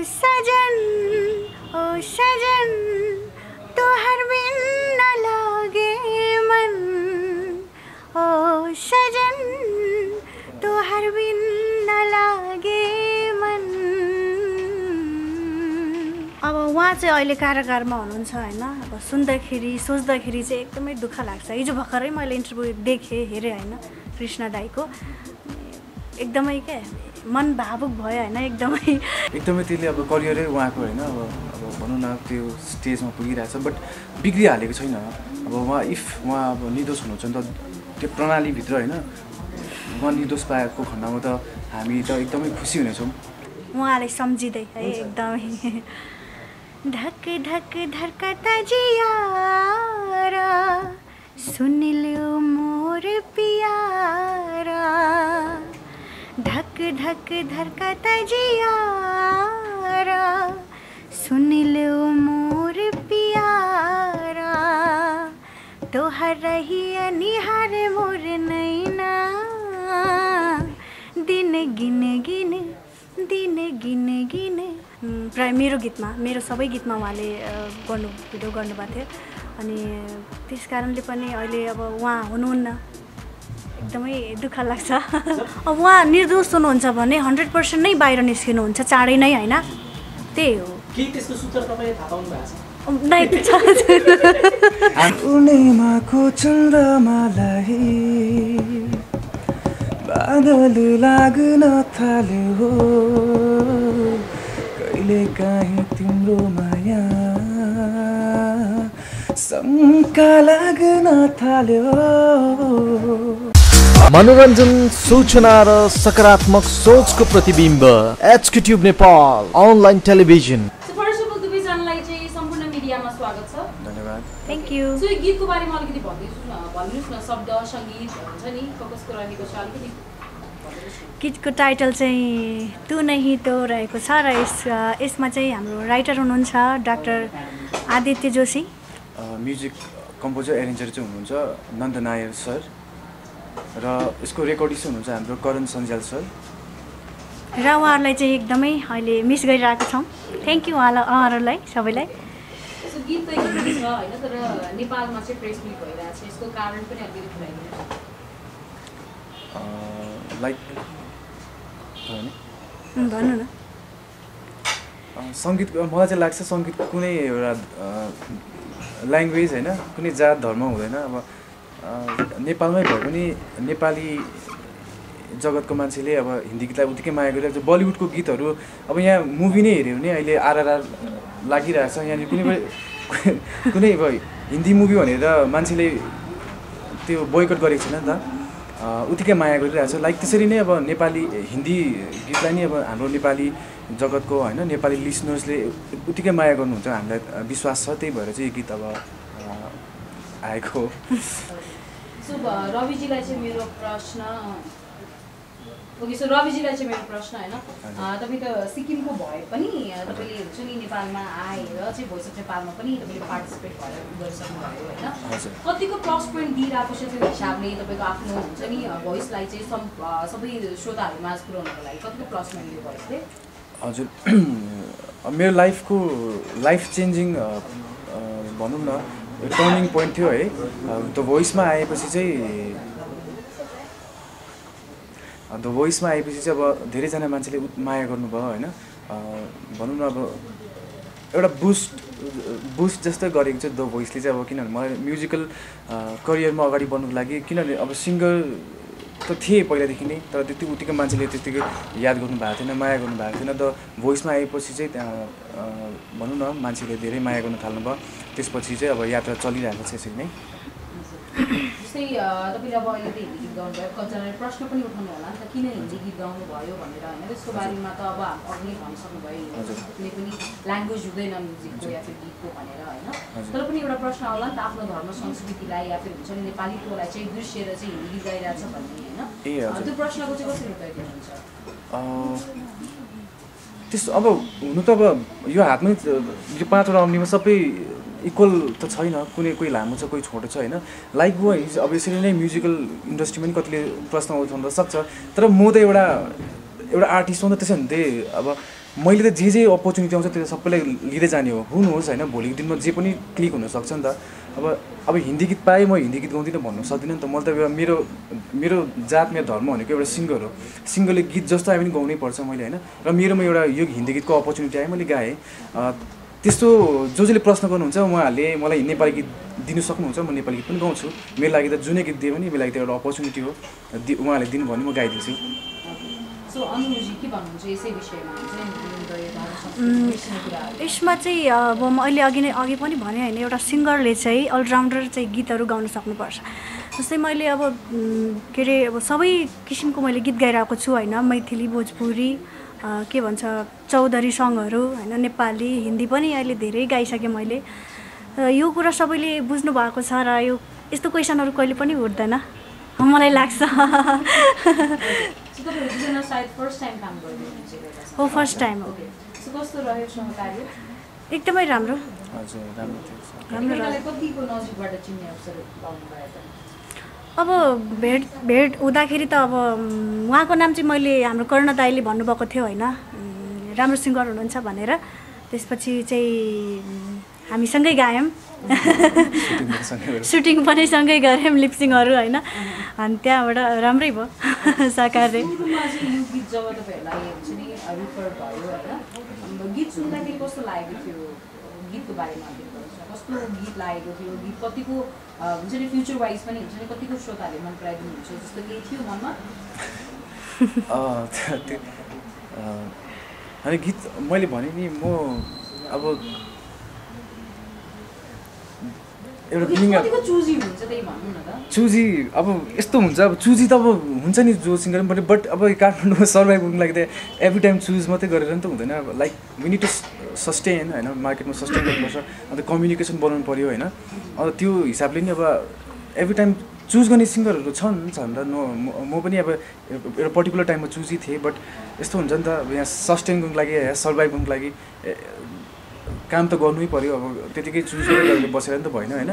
सजन तोहर बिन न लागे मन ओ सजन तोहर बिन न लागे मन। अब उहाँ चाहिँ अहिले कारागारमा हुनुहुन्छ होइन। अब सुन्दाखेरि सोच्दाखेरि चाहिँ एकदमै दुःख लाग्छ। हिजो भर्खरै मैले इन्टरभ्यू देखेँ हेरेँ होइन कृष्ण दाईको, एकदमै क्या मन भावुक भयो होइन। एकदमै त्यसले अब करियरै उहाँको होइन। अब भनौँ न त्यो स्टेजमा पुगिरहेछ बट बिग्रिहालेको छैन। अब उहाँ अब निर्दोष हुनुहुन्छ नि त त्यो प्रणालीभित्र होइन। उहाँ निर्दोष पाएको खण्डमा त हामी त एकदमै खुसी हुनेछौँ उहाँलाई सम्झिँदै है एकदमै। धक धक धर्कता जियारा सुन लो मोर पियारा, धक धक धर्कता जियारा सुन लो मोर पियारा, तोहर रहिया निहार मोर नैना, दिन गिन गिन दिन गिन गिन। प्राय मेरो गीतमा, मेरो सबै गीतमा उहाँले भिडियो गर्नुभएको थियो अनि त्यस कारणले पनि अहिले अब उहाँ हुनुहुन्न, एकदमै दुःख लाग्छ। अब उहाँ निर्दोष हुनुहुन्छ भने 100% नै बाहिर निस्किनुहुन्छ चाँडै नै होइन। त्यही हो के त्यसको सूत्र तपाईले थाहा पाउनु भएको छ? नै छ पूर्णिमाको चन्द्रमालाई बादल लाग्न थाल्यो, कहिले काहीँ तिम्रो माया शङ्का लाग्न थाल्यो। मनोरञ्जन, सूचना र सकारात्मक सोचको प्रतिबिम्ब HK tube Nepal online television. दुवैजनालाई चाहिँ सम्पूर्ण मिडियामा स्वागत छ। धन्यवाद। Thank you. सो यो गीतको बारेमा अलिकति भनिदिनुहोस् न, शब्द सङ्गीत हुन्छ नि कसको रहेको छ अलिकति। गीतको टाइटल चाहिँ तू नहीं तो रहेको छ र यसमा चाहिँ हाम्रो राइटर हुनुहुन्छ doctor Aditya Joshi, music composer arranger चाहिँ हुनुहुन्छ नन्द नायर सर र यसको रेकर्डिस्ट हुनुहुन्छ हाम्रो करण सन्जाल सर र उहाँहरूलाई चाहिँ एकदमै अहिले मिस गरिरहेको छौँ। थ्याङ्क यू उहाँहरूलाई सबैलाई। सो गीत त एकदमै छ होइन, तर नेपालमा चाहिँ प्रेस मिट भइरहेको छ, यसको कारण पनि अलिकति खुलाइदिनुहोस्। लाइक भन्नु न। सङ्गीत मलाई चाहिँ लाग्छ सङ्गीतको कुनै एउटा ल्याङ्ग्वेज होइन, कुनै जात धर्म हुँदैन। अब नेपालमै भए पनि नेपाली जगतको मान्छेले अब हिन्दी गीतलाई उत्तिकै माया गरिरहेको छ। बलिउडको गीतहरू अब यहाँ मुभी नै हेऱ्यो भने अहिले आरआरआर लागिरहेछ। यहाँनिर कुनै अब हिन्दी मुभी भनेर मान्छेले त्यो बोयकट गरेको छैन नि त, उत्तिकै माया गरिरहेछ। लाइक त्यसरी नै अब नेपाली हिन्दी गीतलाई नै अब हाम्रो नेपाली जगतको होइन नेपाली लिसनर्सले उत्तिकै माया गर्नुहुन्छ, हामीलाई विश्वास छ। त्यही भएर चाहिँ यो गीत अब आएको। सो रविजीलाई चाहिँ मेरो प्रश्न ओके, सो रविजीलाई चाहिँ मेरो प्रश्न होइन, तपाईँ त सिक्किमको भए पनि तपाईँले हुन्छ नि नेपालमा आएर चाहिँ भोइस अफ नेपालमा पनि तपाईँले पार्टिसिपेट भएर गरिसक्नुभयो होइन। कतिको प्लस पोइन्ट दिइरहेको छ त्यो हिसाबले तपाईँको आफ्नो हुन्छ नि भोइसलाई चाहिँ सबै श्रोताहरूमा पुऱ्याउनको लागि कतिको प्लस पोइन्ट दियो भोइसले? हजुर, मेरो लाइफ चेन्जिङ भनौँ न टर्निङ पोइन्ट थियो है। द भोइसमा आएपछि चाहिँ अब धेरैजना मान्छेले माया गर्नुभयो होइन। भनौँ न अब एउटा बुस्ट जस्तै गरेको चाहिँ द भोइसले चाहिँ। अब किनभने मलाई म्युजिकल करियरमा अगाडि बढ्नुको लागि, किनभने अब सिङ्गर त थिएँ पहिलादेखि नै, तर त्यति उत्तिकै मान्छेले त्यतिकै याद गर्नुभएको थिएन, माया गर्नुभएको थिएन। द भोइसमा आएपछि चाहिँ त्यहाँ भनौँ न मान्छेले धेरै माया गर्न थाल्नुभयो। त्यसपछि चाहिँ अब यात्रा चलिरहेको छ यसरी नै। जस्तै तपाईँले अब अहिले त हिन्दी गीत गाउनुभयो, कतिजनाले प्रश्न पनि उठाउनु होला नि त किन हिन्दी गीत गाउनु भयो भनेर होइन। त्यसको बारेमा त अब अघि भनिसक्नुभयो कुनै पनि ल्याङ्ग्वेज हुँदैन म्युजिकको या फिर गीतको भनेर होइन। तर पनि एउटा प्रश्न आउला नि त आफ्नो धर्म संस्कृतिलाई या फिर हुन्छ नि नेपालीकोलाई चाहिँ बिर्सिएर चाहिँ हिन्दी गीत गाइरहेको छ भन्ने होइन। त्यो प्रश्नको चाहिँ कसरी उत्तर दिनुहुन्छ? त्यस्तो अब हुनु त अब यो हातमै यो 5वटा अम्लीमा सबै इक्वल त छैन, कोही लामो छ कोही छोटो छ होइन। लाइक वाइज अब यसरी नै म्युजिकल इन्डस्ट्रीमा पनि कतिले प्रश्न उठाउन सक्छ, तर म त एउटा आर्टिस्ट हो नि त। त्यसो भने त्यही अब मैले त जे अपर्च्युनिटी आउँछ त्यो सबैलाई लिँदै जाने हो हुनुहोस् होइन भोलिको दिनमा जे पनि क्लिक हुनसक्छ नि त अब हिन्दी गीत पाएँ म हिन्दी गीत गाउँदिनँ भन्नु सक्दिनँ नि त मैले त एउटा मेरो जात मेरो धर्म भनेको एउटा सिङ्गर हो सिङ्गरले गीत जस्तो आयो भने गाउनै पर्छ मैले होइन र मेरोमा एउटा यो हिन्दी गीतको अपर्च्युनिटी आयो मैले गाएँ त्यस्तो जसले प्रश्न गर्नुहुन्छ उहाँहरूले मलाई नेपाली गीत दिनु सक्नुहुन्छ म नेपाली गीत पनि गाउँछु मेरो लागि त जुनै गीत दियो भने मेरो लागि त एउटा अपर्च्युनिटी हो उहाँहरूले दिनु भने म गाइदिन्छु यसमा चाहिँ अब म अघि पनि भने होइन एउटा सिङ्गरले चाहिँ अलराउन्डर चाहिँ गीतहरू गाउन सक्नुपर्छ जस्तै मैले अब के अरे अब सबै किसिमको मैले गीत गाइरहेको छु होइन मैथिली भोजपुरी के भन्छ चौधरी सङ्गहरू होइन नेपाली हिन्दी पनि अहिले धेरै गाइसकेँ मैले यो कुरा सबैले बुझ्नु भएको छ र यो यस्तो क्वेसनहरू कहिले पनि उठ्दैन मलाई लाग्छ हो फर्स्ट टाइम हो एकदमै राम्रो अब भेट हुँदाखेरि त अब उहाँको नाम चाहिँ मैले हाम्रो कर्ण दाइले भन्नुभएको थियो होइन राम्रो सिङ्गर हुनुहुन्छ भनेर त्यसपछि चाहिँ हामी सँगै गायौँ सुटिङ पनि सँगै गऱ्यौँ लिपसिङहरू होइन अनि त्यहाँबाट राम्रै भयो साकारले गीत सुन्दाखेरि कस्तो लागेको थियो गीतको बारेमा कस्तो गीत लागेको थियो गीत कतिको हुन्छ नि फ्युचर वाइज पनि हुन्छ नि कतिको श्रोताहरूले मन पराइदिनुहुन्छ जस्तो केही थियो मनमा अनि गीत मैले भने नि म अब एउटा चुजी अब यस्तो हुन्छ अब चुजी त अब हुन्छ नि जो सिङ्गर पनि बट अब काठमाडौँमा सर्भाइभ गर्नुको लागि त एभ्री टाइम चुज मात्रै गरेर नि त हुँदैन like we need to sustain होइन मार्केटमा सस्टेन गर्नुपर्छ अन्त कम्युनिकेसन बनाउनु पऱ्यो होइन अन्त त्यो हिसाबले नि अब एभ्री टाइम चुज गर्ने सिङ्गरहरू छन् र म पनि अब एउटा पर्टिकुलर टाइममा चुजी थिएँ बट यस्तो हुन्छ नि त अब यहाँ सस्टेन गर्नुको लागि या सर्भाइभ गर्नुको लागि काम त गर्नै पऱ्यो अब त्यतिकै चुज गरेर बसेर नि त भएन होइन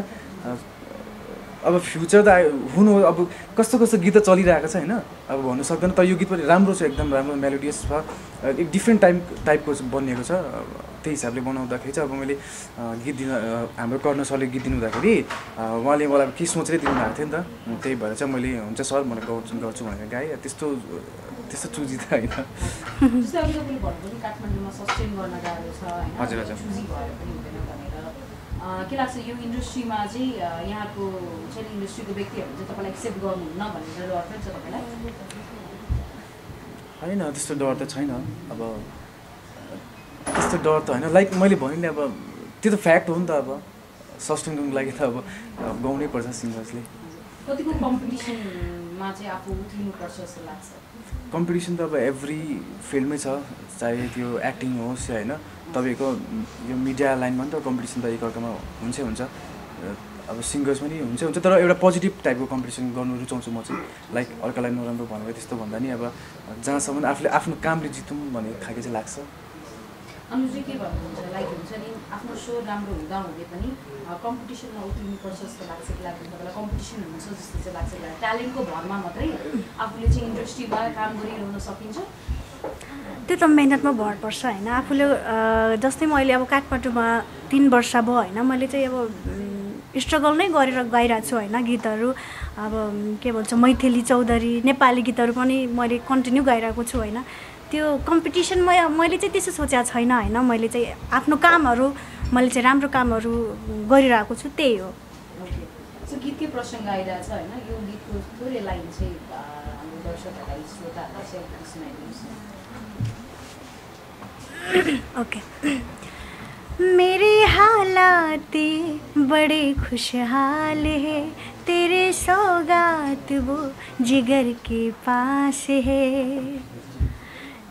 अब फ्युचर त हुनु अब कस्तो गीत त चलिरहेको छ होइन अब भन्नु सक्दैन तर यो गीत पनि राम्रो छ एकदम राम्रो मेलोडियस छ एक डिफ्रेन्ट टाइपको बनिएको छ त्यही हिसाबले बनाउँदाखेरि चाहिँ अब मैले गीत दिन हाम्रो कर्ण सरले गीत दिनुहुँदाखेरि उहाँले मलाई के सोचेर दिनुभएको थियो नि त त्यही भएर चाहिँ मैले हुन्छ सर मलाई गर्छु भनेर गाएँ त्यस्तो चुजी त होइन हजुर हजुर के लाग्छ यो इन्डस्ट्रीमा चाहिँ यहाँको चाहिँ इन्डस्ट्रीको व्यक्तिहरू चाहिँ तपाईँलाई एक्सेप्ट गर्नुहुन्न भनेर डर पनि छ तपाईँलाई होइन त्यस्तो डर त छैन अब त्यस्तो डर त होइन लाइक मैले भने नि अब त्यो त फ्याक्ट हो नि त अब सस्टेन गर्नुको लागि त अब गाउनै पर्छ सिङ्गर्सले कतिको कम्पिटिसनमा चाहिँ आफू उत्रिनुपर्छ जस्तो लाग्छ कम्पिटिसन त अब एभ्री फिल्डमै छ चाहे त्यो एक्टिङ होस् या होइन तपाईँको यो मिडिया लाइनमा नि त कम्पिटिसन त एकअर्कामा हुन्छ अब सिङ्गर्स पनि हुन्छ तर एउटा पोजिटिभ टाइपको कम्पिटिसन गर्नु रुचाउँछु म चाहिँ लाइक अर्कालाई नराम्रो भनेर त्यस्तो भन्दा नि अब जहाँसम्म आफूले आफ्नो कामले जितौँ भन्ने खालको चाहिँ लाग्छ अनु चाहिँ के भन्नुहुन्छ लाइक हुन्छ नि आफ्नो सो राम्रो हुँदा हुँदै पनि कम्पिटिसनमा उत्रिनुपर्छ जस्तो लाग्छ कि लाग्दैन तपाईँलाई कम्पिटिसन हुन्छ जस्तो चाहिँ लाग्छ कि ट्यालेन्टको भरमा मात्रै आफूले चाहिँ इन्डस्ट्रीमा काम गरिरहन सकिन्छ त्यो त मेहनतमा भर पर्छ होइन आफूले जस्तै मैले अब काठमाडौँमा 3 वर्ष भयो होइन मैले चाहिँ अब स्ट्रगल नै गरेर गाइरहेको छु होइन गीतहरू अब के भन्छ मैथिली चौधरी नेपाली गीतहरू पनि मैले कन्टिन्यू गाइरहेको छु होइन त्यो कम्पिटिसनमा मैले चाहिँ त्यसो सोचेको छैन होइन मैले चाहिँ आफ्नो कामहरू मैले चाहिँ राम्रो कामहरू गरिरहेको छु त्यही हो सो गीतकै प्रसङ्ग आइरहेछ होइन यो गीतको थोरै लाइन चाहिँ हाम्रो दर्शकहरूलाई श्रोताहरूलाई चाहिँ सुनाइदिनुहोस् ओके मेरे हालात बड़े खुशहाल है तेरे सौगात वो जिगर के पास है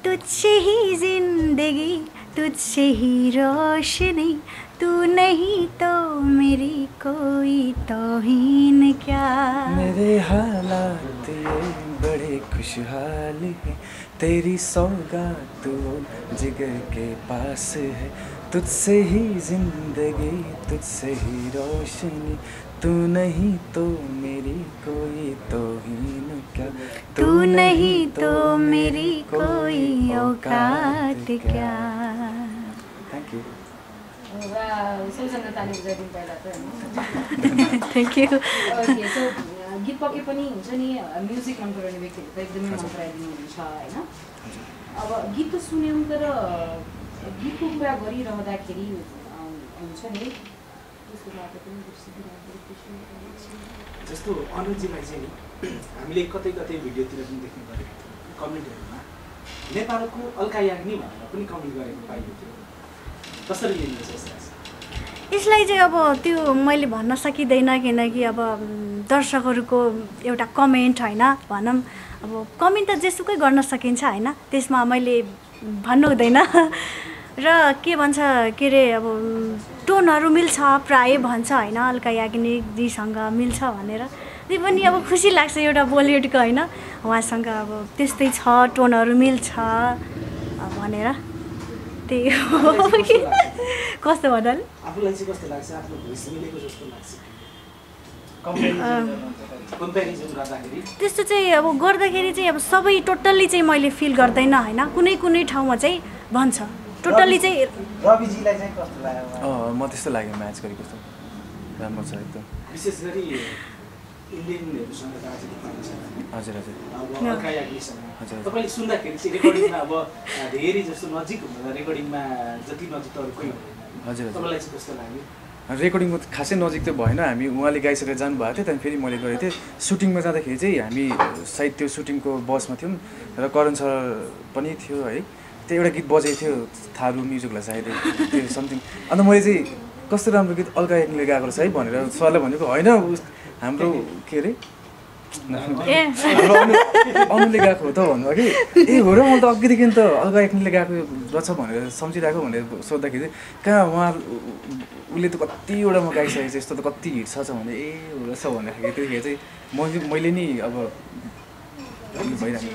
तुझसे ही जिंदगी तुझसे ही रोशनी तू नहीं तो मेरी कोई तौहीन क्या मेरे हालात ये बड़े खुशहाल है तेरी सौगात वो जिगर के पास है तुझसे ही जिंदगी तुझसे ही रोशनी तू नहीं तो मेरी कोई तौहीन क्या तू नहीं तो मेरी कोई औकात क्या। Thank you. सोचना ताली बजाइदिनु पहिला त होइन। Thank you. ओके सो गीत पक्कै पनि हुन्छ नि म्युजिक मन पराउने व्यक्तिहरू त एकदमै मन पराइदिनुहुन्छ होइन। अब गीत त सुन्यौँ तर गीतको कुरा गरिरहँदाखेरि हुन्छ नि त्यसको बाटो पनि जस्तो अनुजीलाई चाहिँ नि हामीले कतै कतै भिडियोतिर पनि देख्नु पऱ्यो कमेन्टहरूमा नेपालको अल्का याग्नी भनेर पनि कमेन्ट गरेको पाइयो थियो। कसरी लिनुहुन्छ यसलाई? यसलाई चाहिँ अब त्यो मैले भन्न सकिँदैन किनकि अब दर्शकहरूको एउटा कमेन्ट होइन भनौँ अब कमेन्ट त जेसुकै गर्न सकिन्छ होइन त्यसमा मैले भन्नु हुँदैन र के भन्छ के अरे अब टोनहरू मिल्छ प्रायः भन्छ होइन अल्का याग्निकजीसँग मिल्छ भनेर त्यो पनि अब खुसी लाग्छ एउटा बलिउडको होइन उहाँसँग अब त्यस्तै छ टोनहरू मिल्छ भनेर त्यही हो कि कस्तो भन्नाले आफूलाई चाहिँ कस्तो लाग्छ? आफ्नो भोइस मिलेको जस्तो लाग्छ कम्पेरिजन गर्दाखेरि? त्यस्तो चाहिँ अब गर्दाखेरि चाहिँ अब सबै टोटल्ली चाहिँ मैले फिल गर्दैन होइन कुनै कुनै ठाउँमा चाहिँ भन्छ टोटल्ली चाहिँ। रविजीलाई चाहिँ कस्तो लाग्यो? म त्यस्तो लाग्यो म्याच गरेको जस्तो राम्रो छ एकदम। विशेष गरी इन्डियनहरूसँग त आज गीत गाउँछ। हजुर हजुर। अब अल्का याग्नीसँग हजुर। तपाईँले सुन्दाखेरि चाहिँ रेकर्डिङमा अब धेरै जस्तो नजिक हुँदा रेकर्डिङमा जति नजिक त अरू कोही हुँदैन। हजुर हजुर। तपाईँलाई चाहिँ कस्तो लाग्यो? रेकर्डिङमा खासै नजिक त भएन हामी उहाँले गाइसकेर जानुभएको थियो त्यहाँदेखि फेरि मैले गरेको थिएँ सुटिङमा जाँदाखेरि चाहिँ हामी सायद त्यो सुटिङको बसमा थियौँ र करण सर पनि थियो है त्यो एउटा गीत बजेको थियो थारू म्युजिकलाई सायदै त्यो समथिङ अन्त मैले चाहिँ कस्तो राम्रो गीत अल्का याग्नीले गाएको रहेछ है भनेर सरलाई भनेको होइन हाम्रो के अरे अनुले गएको हो त भन्नुभयो कि ए हो र मैले त अघिदेखि त अल्का याग्नीले गएको रहेछ भनेर सम्झिरहेको भनेर सोद्धाखेरि चाहिँ कहाँ उहाँ उसले त कतिवटा म गाइसकेको छु यस्तो त कति हिट छ भने ए हो रहेछ भन्दाखेरि त्यतिखेर चाहिँ मैले नि अब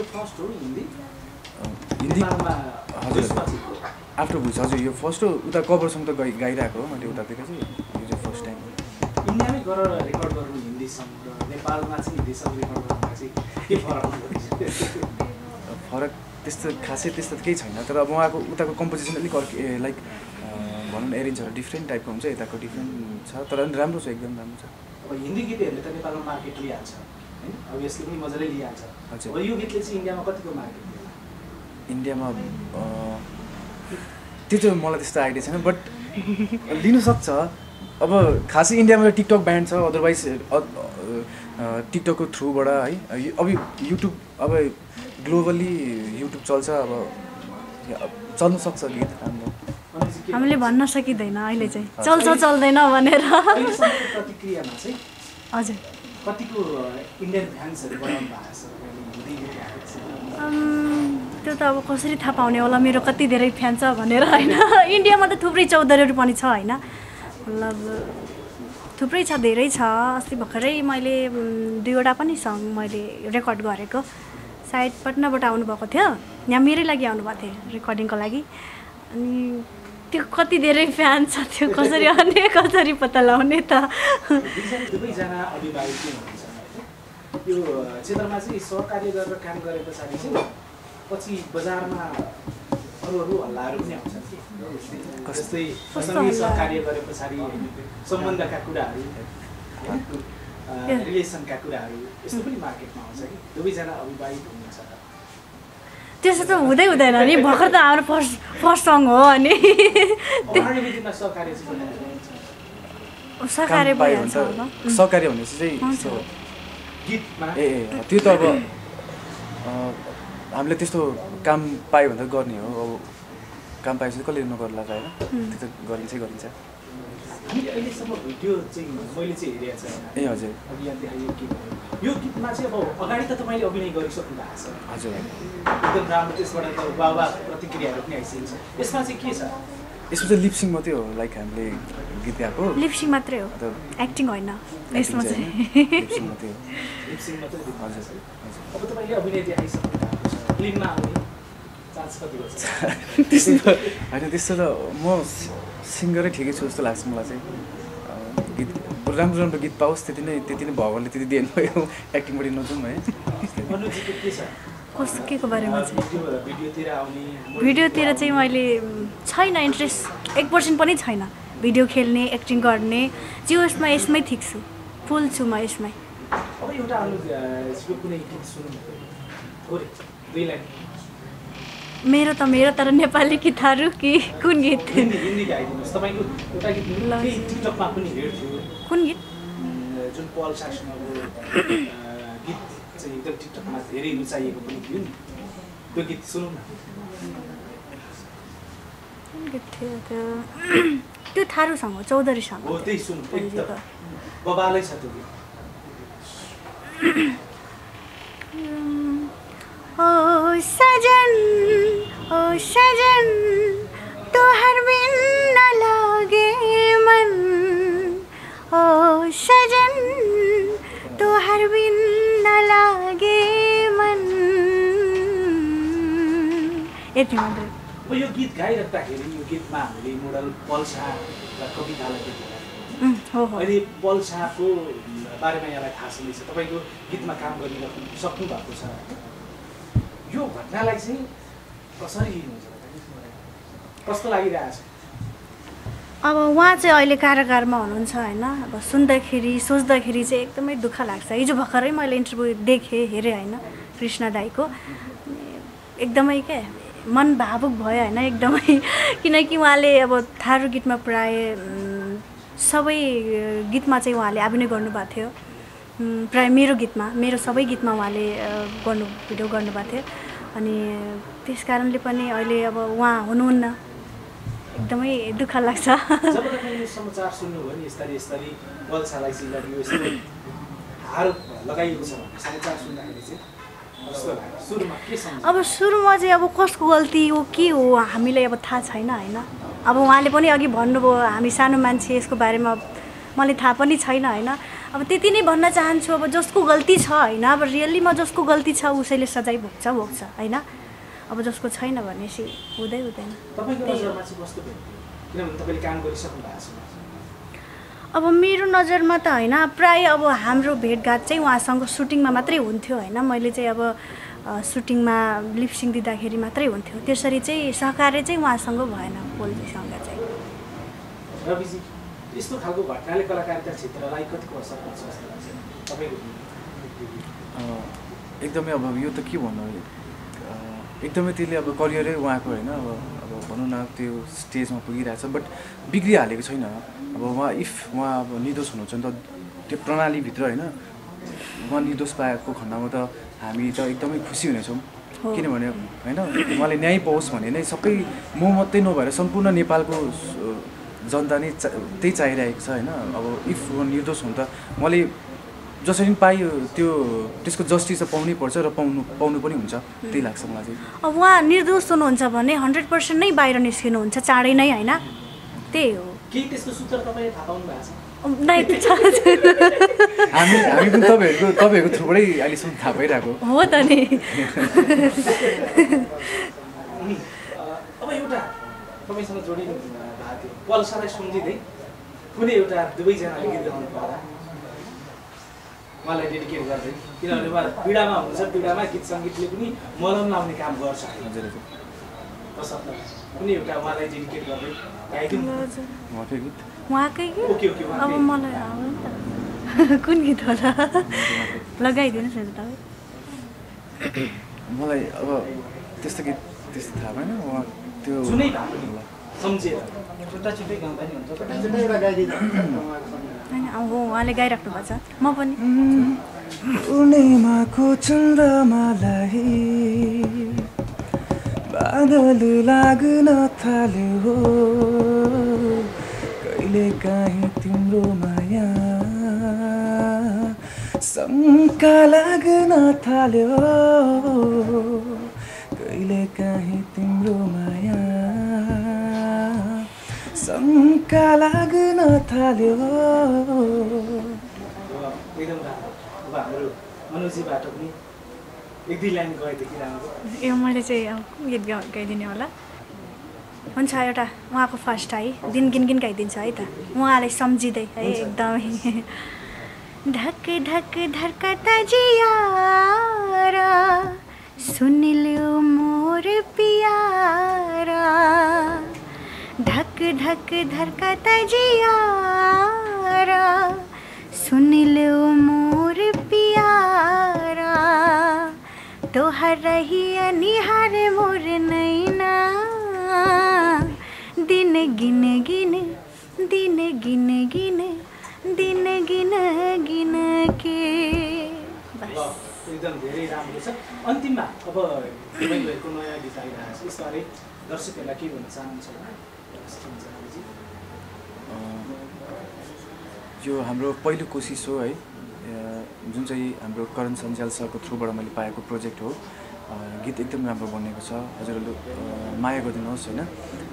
फर्स्ट हो हिन्दी हिन्दी हजुर आफ्टर भुइस हजुर यो फर्स्ट हो उता कभर सङ त गाइरहेको हो मैले उतातिर चाहिँ यो चाहिँ फर्स्ट टाइम इन्डियामै गरेर रेकर्ड गर्नु हिन्दी सङ र नेपालमा चाहिँ हिन्दी सङ रेकर्ड गर्नुमा चाहिँ के फरक हुन्छ? फरक त्यस्तो खासै त्यस्तो त केही छैन तर अब उहाँको उताको कम्पोजिसन अलिक लाइक भनौँ न एरेन्जहरू डिफ्रेन्ट टाइपको हुन्छ यताको डिफ्रेन्ट छ तर पनि राम्रो छ एकदम राम्रो छ। अब हिन्दी गीतहरूले त नेपालमा मार्केट लिइहाल्छ होइन अब यसले पनि मजाले लिइहाल्छ। हजुर। अब यो गीतले चाहिँ इन्डियामा कतिको मार्केट लियो? इन्डियामा त्यो चाहिँ मलाई त्यस्तो आइडिया छैन बट लिनु सक्छ अब खासै इन्डियामा टिकटक ब्यान्ड छ अदरवाइज टिकटकको थ्रुबाट है अब युट्युब अब ग्लोबली युट्युब चल्छ अब चल्नु सक्छ गीत राम्रो हामीले भन्न सकिँदैन अहिले चाहिँ चल्छ चल्दैन भनेर। प्रतिक्रियामा चाहिँ हजुर कतिको इन्डियन फ्यान्सहरू बनाउनु भएको छ हिन्दी गीत गाएको छ? त्यो त अब कसरी थाहा पाउने होला मेरो कति धेरै फ्यान छ भनेर होइन इन्डियामा त थुप्रै चौधरीहरू पनि छ होइन मतलब थुप्रै छ धेरै छ। अस्ति भर्खरै मैले 2वटा पनि सङ मैले रेकर्ड गरेको सायद पटनाबाट आउनुभएको थियो यहाँ मेरै लागि आउनुभएको थियो रेकर्डिङको लागि अनि त्यो कति धेरै फ्यान छ त्यो कसरी आउने कसरी पत्ता लगाउने त। दुवैजना अभिभावक के हुनुहुन्छ यो क्षेत्रमा चाहिँ सहकार्य गरेर काम गरे पछाडि चाहिँ पछि बजारमा अरू हल्लाहरू पनि आउँछन् कि जस्तै सँगै सहकार्य गरे पछाडि सम्बन्धका कुराहरू रिलेसनका कुराहरू यस्तो पनि मार्केटमा आउँछ कि दुवैजना अभिभावक हुनुहुन्छ। त्यसो त हुँदै हुँदैन नि भर्खर त हाम्रो फर्स्ट सङ हो अनि सहकार्य भइहाल्छ अब सहकार्य भनेपछि चाहिँ ए त्यो त अब हामीले त्यस्तो काम पायो भने त गर्ने हो अब काम पाएपछि कसले नगर्ला त होइन त्यो त गरिन्छ। अहिलेसम्म भिडियो चाहिँ मैले चाहिँ हेरेको छु ए हजुर यो गीतमा चाहिँ अब अगाडि त तपाईँले अभिनय गरिसक्नु भएको छ हजुर एकदम राम्रो त्यसबाट त वाह प्रतिक्रियाहरू पनि आइसकेको छ यसमा चाहिँ के छ? यसमा चाहिँ लिपसिङ मात्रै हो लाइक हामीले गीत गाएको लिपसिङ मात्रै हो एक्टिङ होइन यसमा चाहिँ लिपसिङ मात्रै हो लिपसिङ मात्रै हजुर हजुर। अब तपाईँले अभिनय देखाइसक्नु भएको छ फिल्ममा आउने चान्स कति छ? त्यस्तो होइन त्यस्तो त म सिङ्गरै ठिकै छु जस्तो लाग्छ मलाई चाहिँ गीत राम्रो राम्रो गीत पाओस् त्यति नै भगवान्ले त्यति दिनुभयो एक्टिङपट्टि नजाउँ है। अनुजीको के छ कस्तो के को बारेमा चाहिँ भिडियोतिर आउने भिडियोतिर चाहिँ मैले छैन इन्ट्रेस्ट 1% पनि छैन। भिडियो खेल्ने एक्टिङ गर्ने जे यसमै ठिक छु, फुल छु म यसमै। अब एउटा अनुजीको कुनै गीत सुनौँ थोरै 2 लाइन मेरो तर नेपाली गीतहरू कि कुन गीत हिन्दी गाइदिनुहोस् तपाईँको एउटा गीत ल। टिकटकमा पनि हेर्थ्यो कुन गीत जुन पल शासनको गीत चाहिँ एकदम टिकटकमा धेरै रुचाइएको पनि थियो नि त्यो गीत सुनौँ न। कुन गीत थियो त्यो थारूसँग चौधरीसँग हो त्यही सुनौँ एकदम बबालै छ त्यो गीत। ओ सजन तोहर बिन न लागे मन, ओ सजन तोहर बिन न लागे मन। यति मात्रै। अब यो गीत गाइराख्दाखेरि यो गीतमा हामीले मोडल पल्सा र कवितालाई देख्यौँ। हो अहिले पल्साको बारेमा यहाँलाई थाहा छँदैछ, तपाईँको गीतमा काम गरिराख्नु सक्नु भएको छ। यो घटनालाई चाहिँ कसरी लिनुहुन्छ, कस्तो लागिरहेछ? अब उहाँ चाहिँ अहिले कारागारमा हुनुहुन्छ होइन। अब सुन्दाखेरि सोच्दाखेरि चाहिँ एकदमै दुःख लाग्छ। हिजो भर्खरै मैले इन्टरभ्यू देखेँ हेरेँ होइन कृष्ण दाईको, एकदमै क्या मन भावुक भयो होइन एकदमै। किनकि उहाँले अब थारू गीतमा प्राय सबै गीतमा चाहिँ उहाँले अभिनय गर्नुभएको थियो। प्राय मेरो सबै गीतमा उहाँले भिडियो गर्नुभएको थियो। अनि त्यस कारणले पनि अहिले अब उहाँ हुनुहुन्न, एकदमै दुःख लाग्छ। जब तपाईँले समाचार सुन्नुभयो नि यस्तरी पल्सालाई चाहिँ यस्तो आरोप लगाइएको छ भने समाचार सुन्दाखेरि चाहिँ कस्तो लाग्यो? सुरुमा के सम्झ्नु? अब सुरुमा चाहिँ अब कसको गल्ती हो के हो हामीलाई अब थाहा छैन होइन। अब उहाँले पनि अघि भन्नुभयो हामी सानो मान्छे यसको बारेमा मलाई थाहा पनि छैन होइन। अब त्यति नै भन्न चाहन्छु, अब जसको गल्ती छ होइन, अब रियल्लीमा जसको गल्ती छ उसैले सजाय भोग्छ होइन। अब जसको छैन भनेपछि हुँदैन। तपाईँको नजरमा चाहिँ कस्तो भयो? किनभने तपाईँले काम गरिसक्नु भएको छ। अब मेरो नजरमा त होइन, प्राय अब हाम्रो भेटघाट चाहिँ उहाँसँग सुटिङमा मात्रै हुन्थ्यो होइन। मैले चाहिँ अब सुटिङमा लिपसिङ दिँदाखेरि मात्रै हुन्थ्यो, त्यसरी चाहिँ सहकार्य चाहिँ उहाँसँग भएन पोल्जीसँग चाहिँ। रविजी यस्तो खालको घटनाले कलाकारिता क्षेत्रलाई कतिको असर पर्छ जस्तो लाग्छ तपाईँको? एकदमै अब यो त के भन्नु, एकदमै त्यसले अब करियरै उहाँको होइन। अब भनौँ न त्यो स्टेजमा पुगिरहेछ बट बिग्रिहालेको छैन। अब उहाँ अब निर्दोष हुनुहुन्छ नि त त्यो प्रणालीभित्र होइन। उहाँ निर्दोष पाएको खण्डमा त हामी त एकदमै खुसी हुनेछौँ। किनभने होइन उहाँले न्याय पाओस् भने नै सबै म मात्रै नभएर सम्पूर्ण नेपालको जनता नै त्यही चाहिरहेको छ होइन। अब उहाँ निर्दोष हुनु त उहाँले जसरी पायो त्यसको जस्टिस पाउनै पर्छ र पाउनु पनि हुन्छ, त्यही लाग्छ मलाई चाहिँ। अब उहाँ निर्दोष हुनुहुन्छ भने 100% नै बाहिर निस्किनुहुन्छ चाँडै नै होइन, त्यही हो। केही त्यसको सूत्र तपाईँले थाहा पाउनु भएको छ? नै त छ। हामी पनि तपाईँहरूको थ्रुबाटै अहिलेसम्म थाहा पाइरहेको हो त नि। अब एउटा तपाईँसँग जोडिनु भएको थियो पल्सालाई सम्झिँदै कुनै एउटा दुवैजनाले गीत गाउनु पर्दा उहाँलाई डेडिकेट गर्दै, किनभने उहाँ पीडामा हुनुहुन्छ, पीडामा गीत सङ्गीतले पनि मलम लाउने काम गर्छ। कुनै एउटा उहाँलाई डेडिकेट गर्दै गाइदिनु उहाँकै गीत। अब मलाई कुन गीत होला लगाइदिनुहोस् न तपाईँ। मलाई अब त्यस्तो गीत त्यस्तो थाहा भएन। उहाँ त्यो जुनै भए पनि सम्झेर छुट्टै गाउँदा नि हुन्छ। होइन अब उहाँले गाइराख्नु भएको छ, म पनि। पूर्णिमाको चन्द्रमालाई बादल लाग्न थाल्यो, कहिले काहीँ तिम्रो माया शङ्का लाग्न थाल्यो, कहिले काहीँ तिम्रो माया शङ्का लाग्न थाल्यो। एकदम अब हाम्रो अनुजीबाट पनि 1-2 लाइन गएदेखि राम्रो। ए मैले चाहिँ अब कुन गीत गाइदिने होला? हुन्छ एउटा उहाँको फर्स्ट है दिन गिनगिन गाइदिन्छ है त उहाँलाई सम्झिँदै है एकदमै धक धक धर्कता जियारा सुन लो मोर पियारा धक धक धर्कता जियारा सुन लो मोर पियारा तोहर रहिया निहार मोर नैना दिन गिन गिन दिन गिन गिन दिन गिन गिन के बस एकदम धेरै राम्रो छ अन्तिममा अब तपाईँहरूको नयाँ गीत आइरहेको छ यसबारे दर्शकहरूलाई के भन्न चाहनुहुन्छ यो हाम्रो पहिलो कोसिस हो है जुन चाहिँ हाम्रो करण सञ्जाल सरको थ्रुबाट मैले पाएको प्रोजेक्ट हो गीत एकदम राम्रो बनेको छ हजुरहरूले माया गरिदिनुहोस् होइन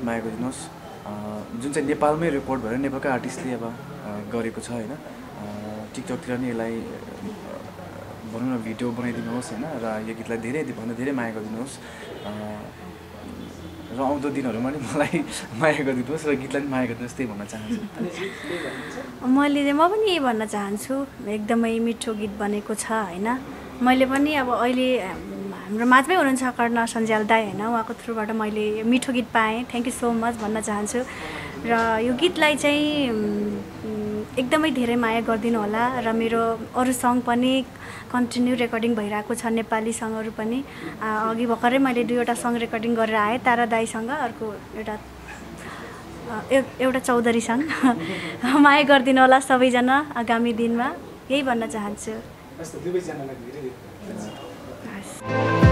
माया गरिदिनुहोस् जुन चाहिँ नेपालमै रेकर्ड भएर नेपालकै आर्टिस्टले अब गरेको छ होइन टिकटकतिर नि यसलाई भनौँ न भिडियो बनाइदिनुहोस् होइन र यो गीतलाई धेरैभन्दा धेरै माया गरिदिनुहोस् र आउँदो दिनहरूमा नि मलाई माया गरिदिनुहोस् र गीतलाई पनि माया गरिदिनुहोस् त्यही भन्न चाहन्छु म पनि यही भन्न चाहन्छु एकदमै मिठो गीत बनेको छ होइन मैले पनि अब अहिले हाम्रो माझमै हुनुहुन्छ कर्ण सञ्जाल दाइ होइन उहाँको थ्रुबाट मैले मिठो गीत पाएँ थ्याङ्क यू सो मच भन्न चाहन्छु र यो गीतलाई चाहिँ एकदमै धेरै माया गरिदिनु होला र मेरो अरू सङ पनि कन्टिन्यू रेकर्डिङ भइरहेको छ नेपाली सङहरू पनि अघि भर्खरै मैले 2वटा सङ रेकर्डिङ गरेर आएँ तारा दाईसँग अर्को एउटा चौधरीसँग माया गरिदिनु होला सबैजना आगामी दिनमा यही भन्न चाहन्छु दुवैजनालाई धेरै हस्